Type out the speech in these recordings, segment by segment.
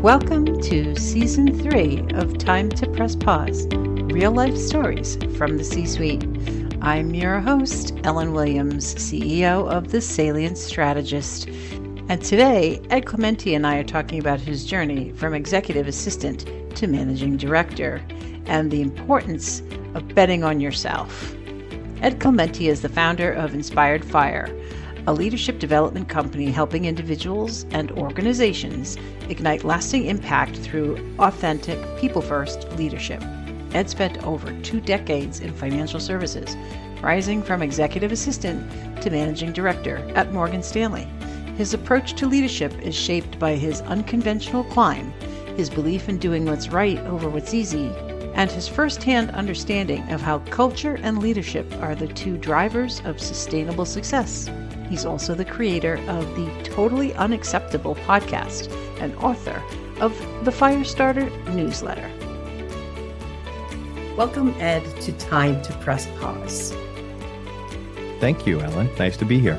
Welcome to Season 3 of Time to Press Pause, Real Life Stories from the C-Suite. I'm your host, Ellen Williams, CEO of the Salient Strategist. And today, Ed Clementi and I are talking about his journey from executive assistant to managing director and the importance of betting on yourself. Ed Clementi is the founder of Inspired Fire, a leadership development company helping individuals and organizations ignite lasting impact through authentic, people-first leadership. Ed spent over 2 decades in financial services, rising from executive assistant to managing director at Morgan Stanley. His approach to leadership is shaped by his unconventional climb, his belief in doing what's right over what's easy, and his firsthand understanding of how culture and leadership are the 2 drivers of sustainable success. He's also the creator of the Totally Unacceptable podcast and author of the Firestarter newsletter. Welcome, Ed, to Time to Press Pause. Thank you, Ellen. Nice to be here.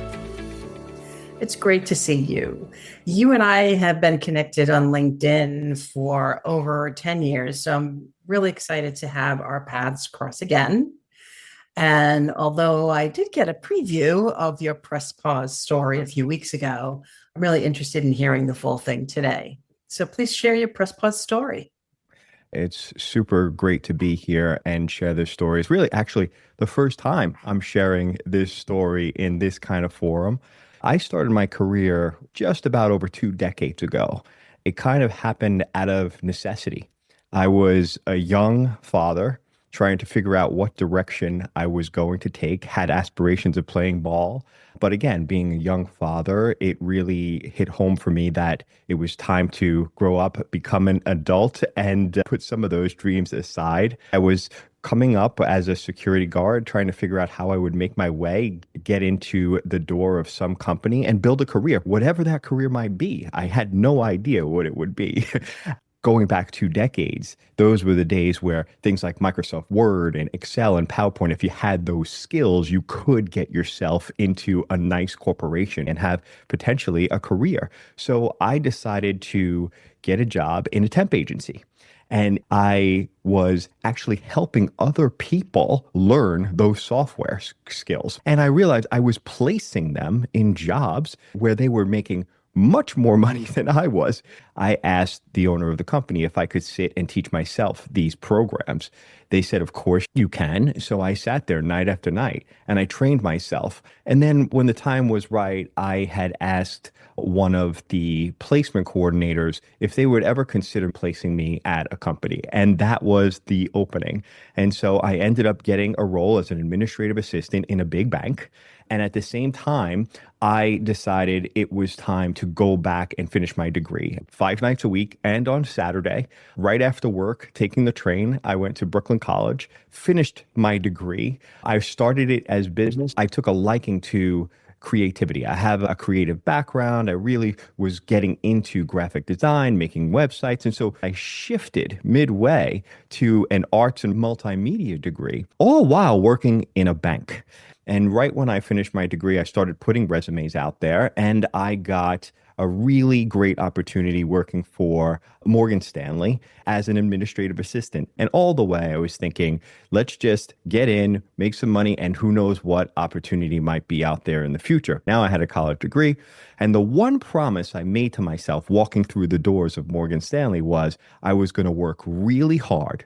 It's great to see you. You and I have been connected on LinkedIn for over 10 years, so I'm really excited to have our paths cross again. And although I did get a preview of your Press Pause story a few weeks ago, I'm really interested in hearing the full thing today. So please share your Press Pause story. It's super great to be here and share this story. It's really actually the first time I'm sharing this story in this kind of forum. I started my career just about over 2 decades ago. It kind of happened out of necessity. I was a young father trying to figure out what direction I was going to take, had aspirations of playing ball. But again, being a young father, it really hit home for me that it was time to grow up, become an adult, and put some of those dreams aside. I was coming up as a security guard, trying to figure out how I would make my way, get into the door of some company and build a career, whatever that career might be. I had no idea what it would be. Going back 2 decades, those were the days where things like Microsoft Word and Excel and PowerPoint, if you had those skills, you could get yourself into a nice corporation and have potentially a career. So I decided to get a job in a temp agency. And I was actually helping other people learn those software skills. And I realized I was placing them in jobs where they were making much more money than I was. I asked the owner of the company if I could sit and teach myself these programs. They said, of course you can. So I sat there night after night and I trained myself. And then when the time was right, I had asked one of the placement coordinators if they would ever consider placing me at a company. And that was the opening. And so I ended up getting a role as an administrative assistant in a big bank. And at the same time, I decided it was time to go back and finish my degree 5 nights a week and on Saturday, right after work, taking the train. I went to Brooklyn College, finished my degree. I started it as business. I took a liking to creativity. I have a creative background. I really was getting into graphic design, making websites. And so I shifted midway to an arts and multimedia degree, all while working in a bank. And right when I finished my degree, I started putting resumes out there and I got a really great opportunity working for Morgan Stanley as an administrative assistant. And all the way I was thinking, let's just get in, make some money, and who knows what opportunity might be out there in the future. Now I had a college degree. And the one promise I made to myself walking through the doors of Morgan Stanley was I was going to work really hard,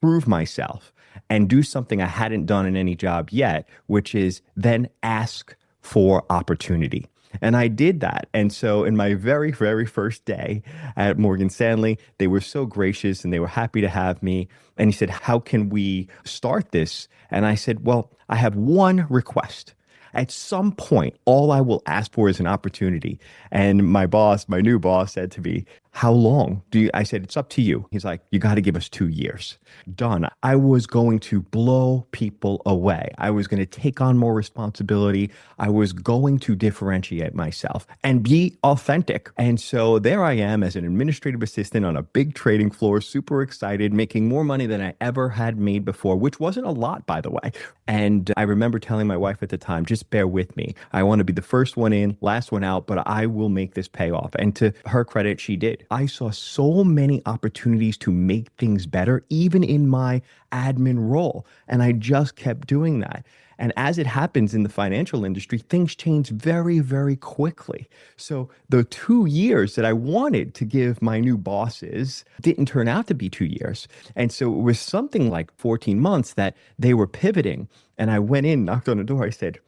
prove myself, and do something I hadn't done in any job yet, which is then ask for opportunity. And I did that. And so in my very, very first day at Morgan Stanley, they were so gracious and they were happy to have me. And he said, how can we start this? And I said, well, I have one request. At some point, all I will ask for is an opportunity. And my new boss said to me, how long do you? I said, it's up to you. He's like, you got to give us 2 years. Done. I was going to blow people away. I was going to take on more responsibility. I was going to differentiate myself and be authentic. And so there I am as an administrative assistant on a big trading floor, super excited, making more money than I ever had made before, which wasn't a lot, by the way. And I remember telling my wife at the time, just bear with me. I want to be the first one in, last one out, but I will make this pay off. And to her credit, she did. I saw so many opportunities to make things better, even in my admin role. And I just kept doing that. And as it happens in the financial industry, things change very, very quickly. So the 2 years that I wanted to give my new bosses didn't turn out to be 2 years. And so it was something like 14 months that they were pivoting. And I went in, knocked on the door. I said,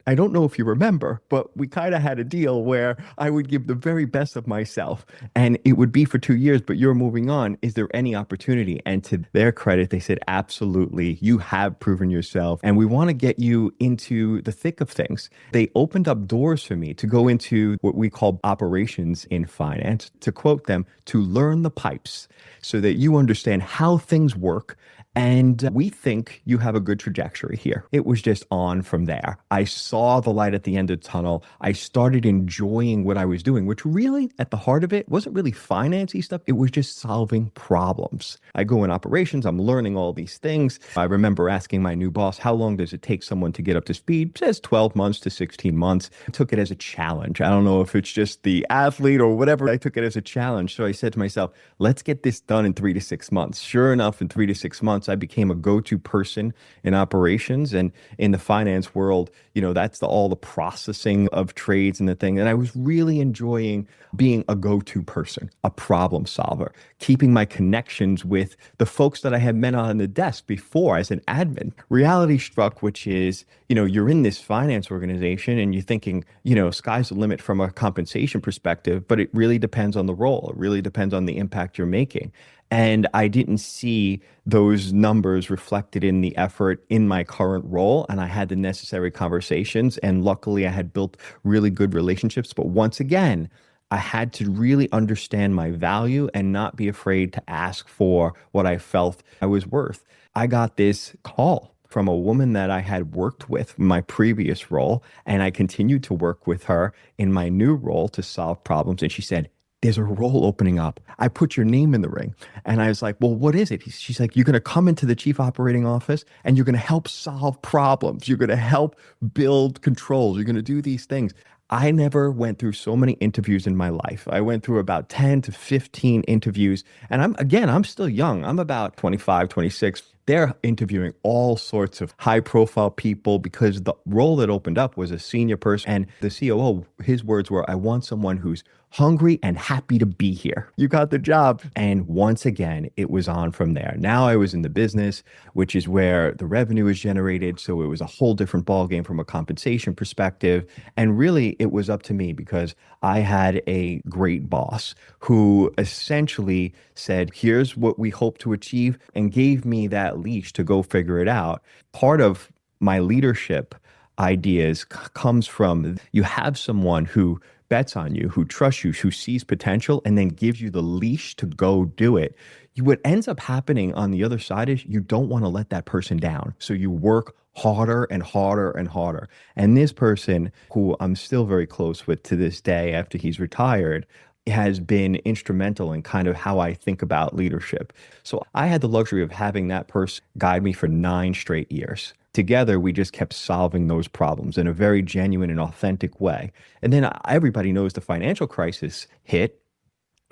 I don't know if you remember, but we kind of had a deal where I would give the very best of myself and it would be for 2 years, but you're moving on. Is there any opportunity? And to their credit, they said, absolutely. You have proven yourself and we want to get you into the thick of things. They opened up doors for me to go into what we call operations in finance, to quote them, to learn the pipes so that you understand how things work. And we think you have a good trajectory here. It was just on from there. I saw the light at the end of the tunnel. I started enjoying what I was doing, which really at the heart of it wasn't really financy stuff. It was just solving problems. I go in operations. I'm learning all these things. I remember asking my new boss, how long does it take someone to get up to speed? It says 12 months to 16 months. I took it as a challenge. I don't know if it's just the athlete or whatever. I took it as a challenge. So I said to myself, let's get this done in 3 to 6 months. Sure enough, in 3 to 6 months, I became a go-to person in operations. And in the finance world, that's all the processing of trades and the thing. And I was really enjoying being a go-to person, a problem solver, keeping my connections with the folks that I had met on the desk before as an admin. Reality struck, which is, you're in this finance organization and you're thinking, sky's the limit from a compensation perspective, but it really depends on the role. It really depends on the impact you're making. And I didn't see those numbers reflected in the effort in my current role. And I had the necessary conversations. And luckily, I had built really good relationships. But once again, I had to really understand my value and not be afraid to ask for what I felt I was worth. I got this call from a woman that I had worked with in my previous role. And I continued to work with her in my new role to solve problems. And she said, there's a role opening up. I put your name in the ring. And I was like, well, what is it? She's like, you're going to come into the chief operating office and you're going to help solve problems. You're going to help build controls. You're going to do these things. I never went through so many interviews in my life. I went through about 10 to 15 interviews. And I'm still young. I'm about 25, 26. They're interviewing all sorts of high profile people because the role that opened up was a senior person. And the COO, his words were, I want someone who's hungry and happy to be here. You got the job. And once again, it was on from there. Now I was in the business, which is where the revenue is generated. So it was a whole different ballgame from a compensation perspective. And really, it was up to me because I had a great boss who essentially said, here's what we hope to achieve, and gave me that leash to go figure it out. Part of my leadership ideas comes from you have someone who bets on you, who trusts you, who sees potential, and then gives you the leash to go do it. What ends up happening on the other side is you don't want to let that person down. So you work harder and harder and harder. And this person, who I'm still very close with to this day after he's retired, has been instrumental in kind of how I think about leadership. So I had the luxury of having that person guide me for 9 straight years. Together, we just kept solving those problems in a very genuine and authentic way. And then everybody knows the financial crisis hit.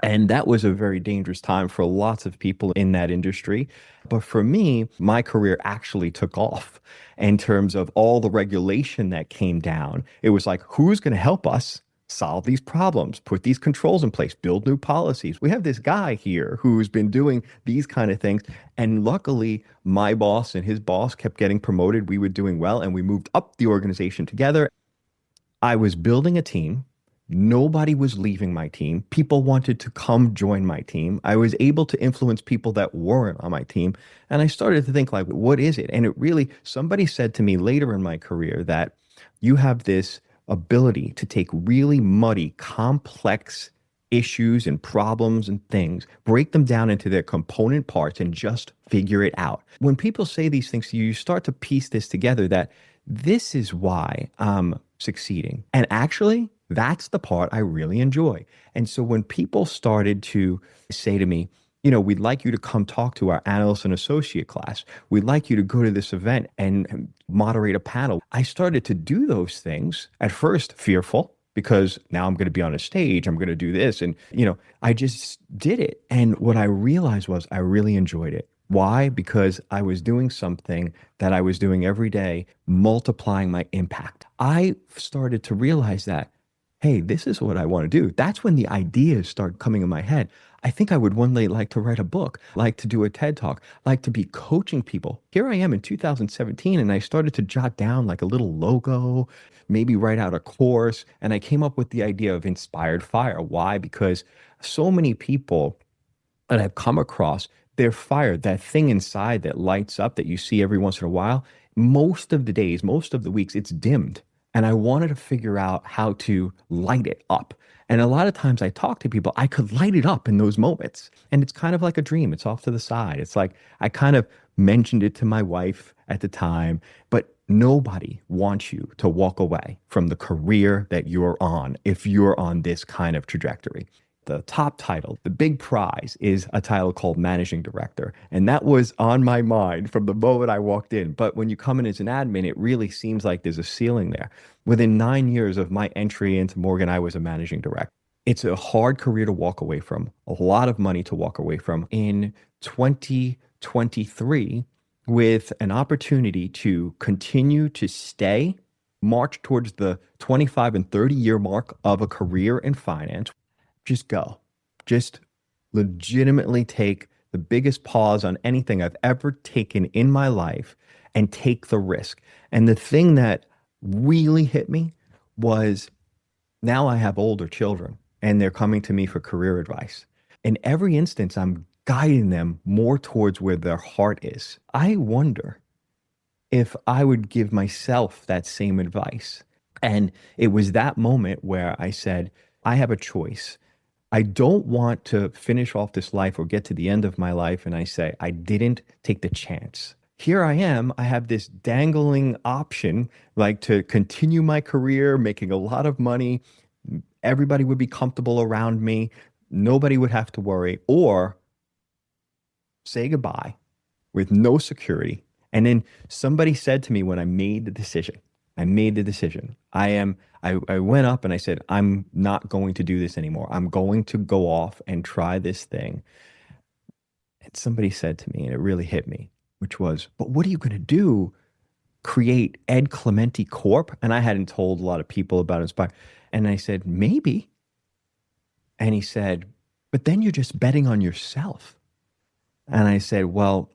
And that was a very dangerous time for lots of people in that industry. But for me, my career actually took off in terms of all the regulation that came down. It was like, who's going to help us solve these problems, put these controls in place, build new policies? We have this guy here who's been doing these kind of things. And luckily, my boss and his boss kept getting promoted. We were doing well, and we moved up the organization together. I was building a team. Nobody was leaving my team. People wanted to come join my team. I was able to influence people that weren't on my team. And I started to think, like, what is it? And it really, somebody said to me later in my career that you have this ability to take really muddy, complex issues and problems and things, break them down into their component parts and just figure it out. When people say these things to you, you start to piece this together that this is why I'm succeeding. And actually, that's the part I really enjoy. And so when people started to say to me, we'd like you to come talk to our analyst and associate class. We'd like you to go to this event and moderate a panel. I started to do those things, at first fearful, because now I'm going to be on a stage. I'm going to do this. And, I just did it. And what I realized was I really enjoyed it. Why? Because I was doing something that I was doing every day, multiplying my impact. I started to realize that, hey, this is what I want to do. That's when the ideas start coming in my head. I think I would one day like to write a book, like to do a TED talk, like to be coaching people. Here I am in 2017, and I started to jot down like a little logo, maybe write out a course. And I came up with the idea of inspired fire. Why? Because so many people that I've come across, they're fired. That thing inside that lights up that you see every once in a while, most of the days, most of the weeks, it's dimmed. And I wanted to figure out how to light it up. And a lot of times I talk to people, I could light it up in those moments. And it's kind of like a dream. It's off to the side. It's like I kind of mentioned it to my wife at the time, but nobody wants you to walk away from the career that you're on if you're on this kind of trajectory. The top title, the big prize, is a title called Managing Director. And that was on my mind from the moment I walked in. But when you come in as an admin, it really seems like there's a ceiling there. Within 9 years of my entry into Morgan, I was a managing director. It's a hard career to walk away from, a lot of money to walk away from. In 2023, with an opportunity to continue to stay, march towards the 25 and 30-year mark of a career in finance, just go. Just legitimately take the biggest pause on anything I've ever taken in my life and take the risk. And the thing that really hit me was now I have older children and they're coming to me for career advice. In every instance, I'm guiding them more towards where their heart is. I wonder if I would give myself that same advice. And it was that moment where I said, I have a choice. I don't want to finish off this life or get to the end of my life and I say, I didn't take the chance. Here I am. I have this dangling option, like to continue my career, making a lot of money. Everybody would be comfortable around me. Nobody would have to worry, or say goodbye with no security. And then somebody said to me when I made the decision, I went up and I said, I'm not going to do this anymore. I'm going to go off and try this thing. And somebody said to me, and it really hit me, which was, but what are you going to do? Create Ed Clementi Corp? And I hadn't told a lot of people about Inspire. And I said, maybe. And he said, but then you're just betting on yourself. And I said, well,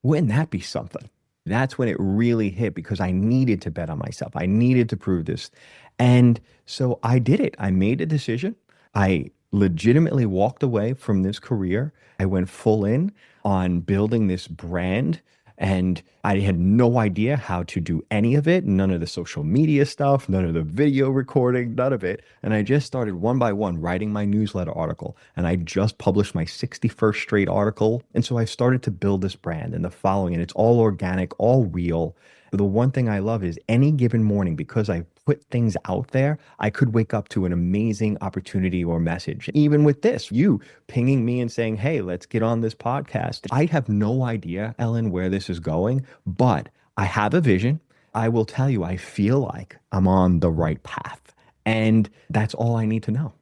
wouldn't that be something? That's when it really hit because I needed to bet on myself. I needed to prove this. And so I did it. I made a decision. I legitimately walked away from this career. I went full in on building this brand. And I had no idea how to do any of it, none of the social media stuff, none of the video recording, none of it. And I just started one by one writing my newsletter article. And I just published my 61st straight article. And so I started to build this brand and the following, and it's all organic, all real. The one thing I love is any given morning, because I put things out there, I could wake up to an amazing opportunity or message. Even with this, you pinging me and saying, hey, let's get on this podcast. I have no idea, Ellen, where this is going, but I have a vision. I will tell you, I feel like I'm on the right path. And that's all I need to know.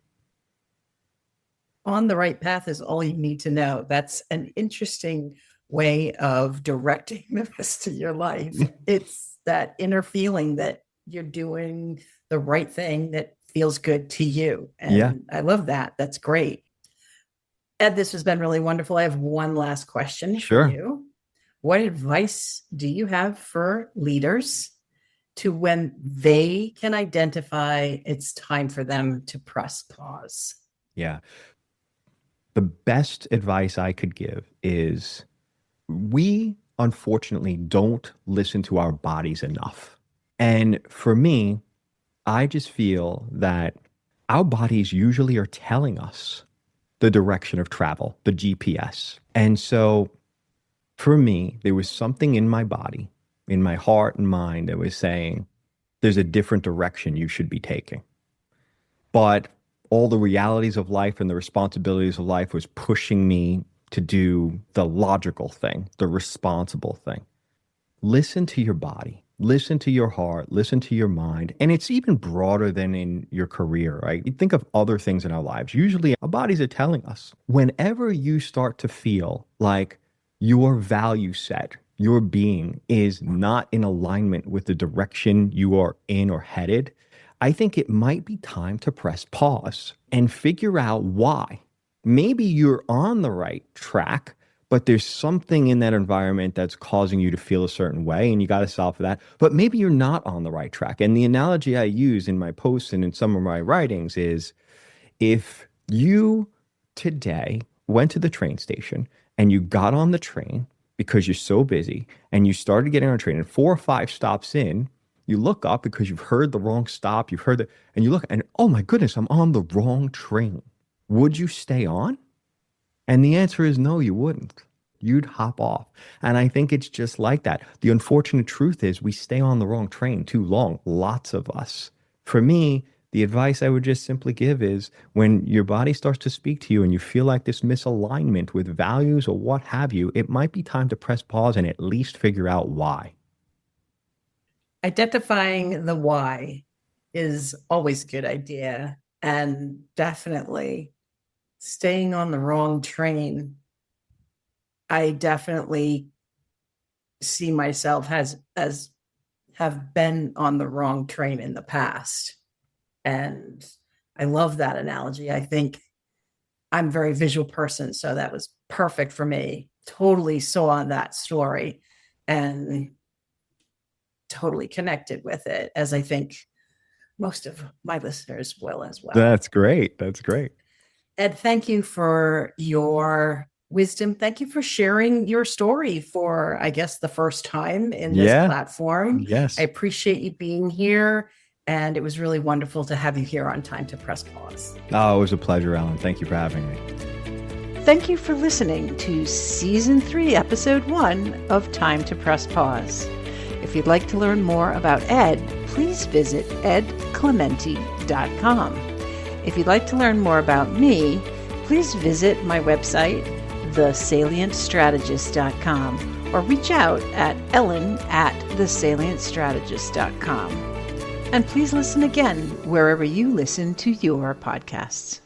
On the right path is all you need to know. That's an interesting way of directing the rest of your life. It's that inner feeling that you're doing the right thing that feels good to you. And Yeah. I love that. That's great. Ed, this has been really wonderful. I have one last question Sure. for you. What advice do you have for leaders to when they can identify it's time for them to press pause? Yeah. The best advice I could give is we unfortunately don't listen to our bodies enough. And for me, I just feel that our bodies usually are telling us the direction of travel, the GPS. And so for me, there was something in my body, in my heart and mind that was saying, there's a different direction you should be taking. But all the realities of life and the responsibilities of life was pushing me to do the logical thing, the responsible thing. Listen to your body. Listen to your heart, listen to your mind. And it's even broader than in your career, right? You think of other things in our lives. Usually our bodies are telling us whenever you start to feel like your value set, your being is not in alignment with the direction you are in or headed, I think it might be time to press pause and figure out why. Maybe you're on the right track, but there's something in that environment that's causing you to feel a certain way, and you got to solve for that. But maybe you're not on the right track. And the analogy I use in my posts and in some of my writings is if you today went to the train station and you got on the train because you're so busy and you started getting on a train and 4 or 5 stops in, you look up because you've heard the wrong stop, you've heard that, and you look and, oh my goodness, I'm on the wrong train. Would you stay on? And the answer is no, you wouldn't. You'd hop off. And I think it's just like that. The unfortunate truth is we stay on the wrong train too long, lots of us. For me, the advice I would just simply give is when your body starts to speak to you and you feel like this misalignment with values or what have you, it might be time to press pause and at least figure out why. Identifying the why is always a good idea, and definitely staying on the wrong train. I definitely see myself as have been on the wrong train in the past. And I love that analogy. I think I'm a very visual person, so that was perfect for me. Totally saw that story and totally connected with it, as I think most of my listeners will as well. That's great. That's great. Ed, thank you for your wisdom. Thank you for sharing your story for, I guess, the first time in this platform. Yes. I appreciate you being here. And it was really wonderful to have you here on Time to Press Pause. Oh, it was a pleasure, Ellen. Thank you for having me. Thank you for listening to Season 3, Episode 1 of Time to Press Pause. If you'd like to learn more about Ed, please visit edclementi.com. If you'd like to learn more about me, please visit my website, thesalientstrategist.com, or reach out at ellen@thesalientstrategist.com. And please listen again wherever you listen to your podcasts.